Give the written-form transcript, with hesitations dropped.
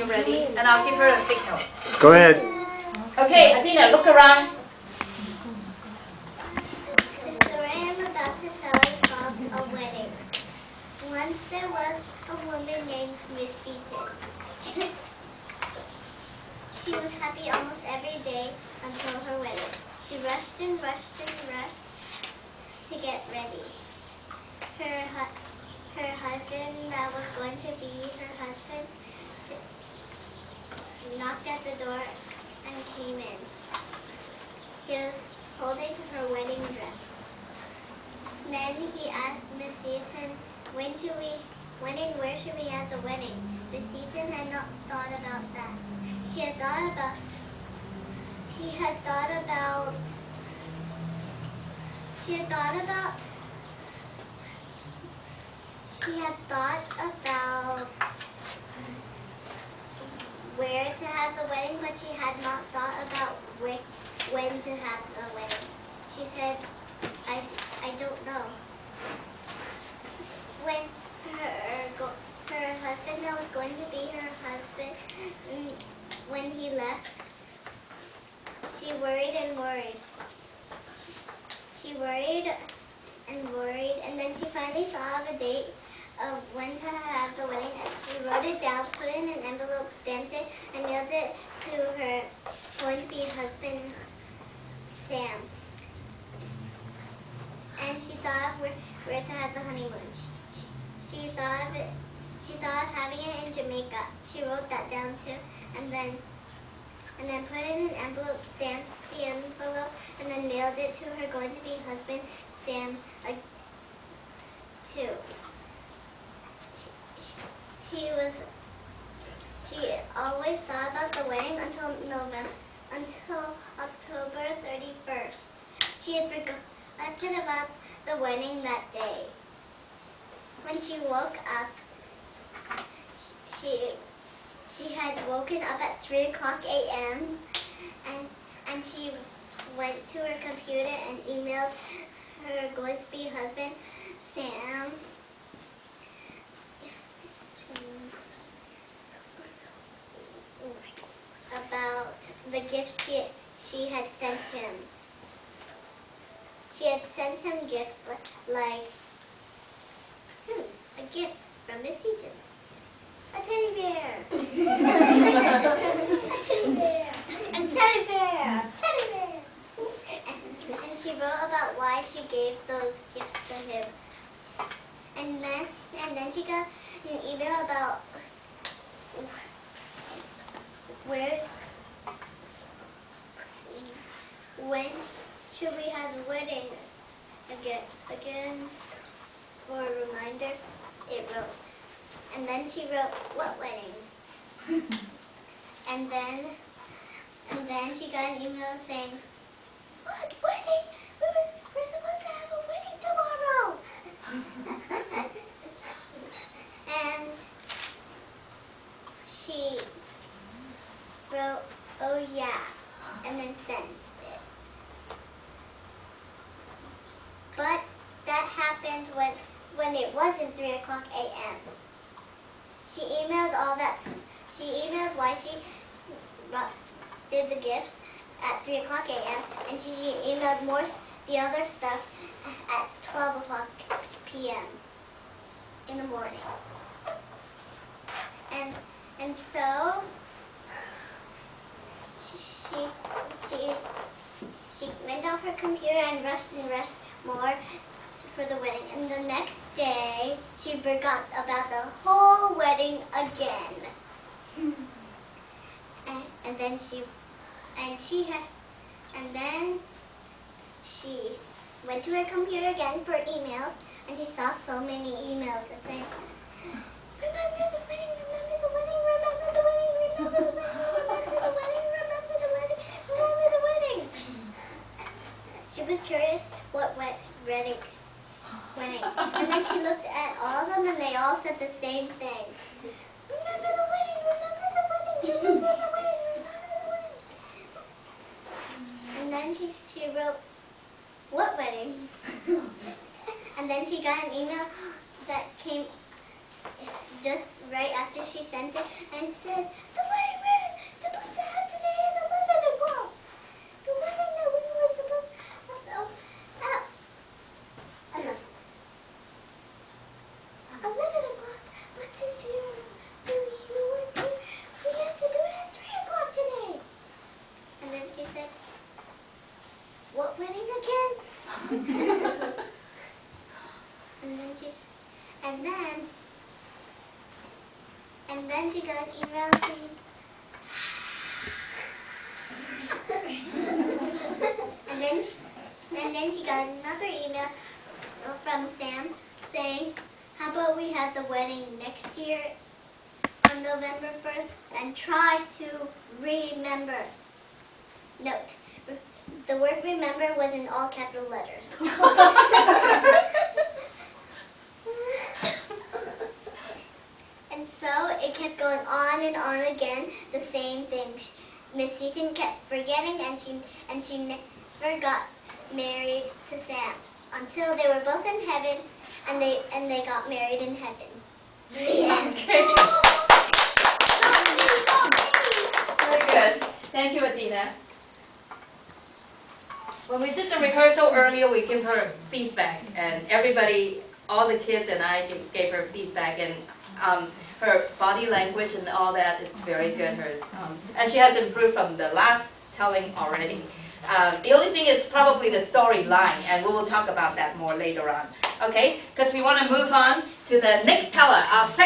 you ready, and I'll give her a signal. Go ahead. Okay, Adina, look around. The story I'm about to tell is called A Wedding. Once there was a woman named Miss Seaton. She was happy almost every day until her wedding. She rushed and rushed and rushed to get ready. Her husband that was going to be her husband knocked at the door and came in. He was holding her wedding dress. Then he asked Miss Seaton, when and where should we have the wedding? Miss Seaton had not thought about that. She had thought about where to have the wedding, but she had not thought about when to have the wedding. She said, I don't know. When her husband that was going to be her husband, when he left, she worried and worried. She worried and worried, and then she finally thought of a date of when to have the wedding, and she wrote it down, put it in an envelope, stamped it, and mailed it to her going-to-be husband, Sam. And she thought of where to have the honeymoon. She thought of having it in Jamaica. She wrote that down too, and then put it in an envelope, stamped the envelope, and then mailed it to her going-to-be husband, Sam, too. She always thought about the wedding until October 31st. She had forgotten about the wedding that day. When she woke up, she had woken up at 3 o'clock a.m. and she went to her computer and emailed her going-to-be husband, Sam, about the gifts she had sent him. She had sent him gifts like a gift from Miss Seaton. A teddy bear. A teddy bear. A teddy bear. Teddy bear. And she wrote about why she gave those gifts to him. And then she got an email about when should we have the wedding again for a reminder. It wrote. And then she wrote, what wedding? and then she got an email saying, what wedding? We're supposed to have a wedding tomorrow. And she wrote, oh yeah, and then sent it. But that happened when it wasn't 3 o'clock a.m. She emailed why she did the gifts at 3 o'clock a.m. and she emailed the other stuff at 12 o'clock p.m. in the morning. And so she went off her computer and rushed more for the wedding. And the next day, she forgot about the whole wedding again. And then she went to her computer again for emails, and she saw so many emails that said, remember the wedding, remember the wedding, remember the wedding, remember the wedding, remember the wedding, remember the wedding. She was curious what wedding. And then she looked at all of them, and they all said the same thing. Remember the wedding, remember the wedding, remember the wedding, remember the wedding. And then she wrote, what wedding? And then she got an email that came just right after she sent it and said, the then she got an email saying, and then she got another email from Sam saying, how about we have the wedding next year on November 1st and try to remember. Note, the word remember was in all capital letters. And so it kept going on and on again, the same things. Miss Seaton kept forgetting, and she never got married to Sam until they were both in heaven, and they got married in heaven. The end. Okay. Very good. Thank you, Adina. When we did the rehearsal earlier, we gave her feedback, and everybody, all the kids and I gave her feedback, and her body language and all that, it's very good. And she has improved from the last telling already. The only thing is probably the storyline, and we will talk about that more later on. Okay? Because we want to move on to the next teller, our second